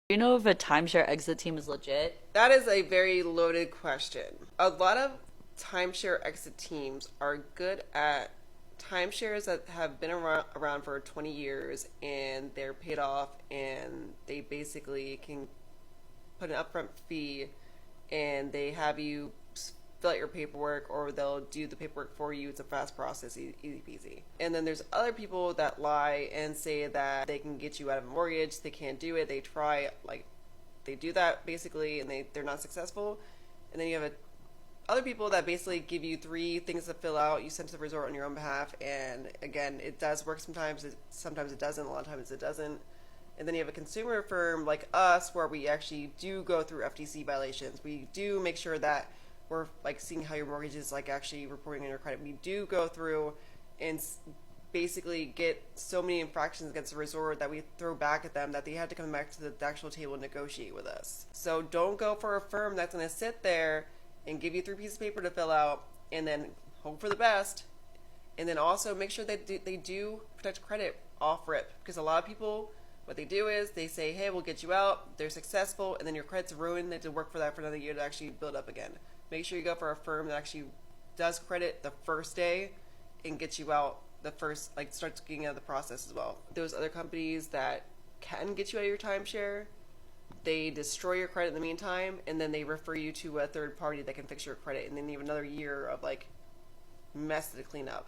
Do you know if a timeshare exit team is legit? That is a very loaded question. A lot of timeshare exit teams are good at timeshares that have been around for 20 years and they're paid off, and they basically can put an upfront fee and they have you fill out your paperwork, or they'll do the paperwork for you. It's a fast process, easy peasy. And then there's other people that lie and say that they can get you out of a mortgage. They can't do it. They try, like, they do that basically, and they're not successful. And then you have other people that basically give you three things to fill out. You send to the resort on your own behalf, and again, it does work sometimes. Sometimes it doesn't. A lot of times it doesn't. And then you have a consumer firm like us, where we actually do go through FTC violations. We do make sure that we're like seeing how your mortgage is like actually reporting on your credit. We do go through and basically get so many infractions against the resort that we throw back at them that they have to come back to the actual table and negotiate with us. So don't go for a firm that's going to sit there and give you three pieces of paper to fill out and then hope for the best. And then also make sure that they do protect credit off rip, because a lot of people, what they do is they say, hey, we'll get you out. They're successful, and then your credit's ruined. They have to work for that for another year to actually build up again. Make sure you go for a firm that actually does credit the first day and gets you out the first, like, starts getting out of the process as well. Those other companies that can get you out of your timeshare, they destroy your credit in the meantime, and then they refer you to a third party that can fix your credit, and then you have another year of like mess to clean up.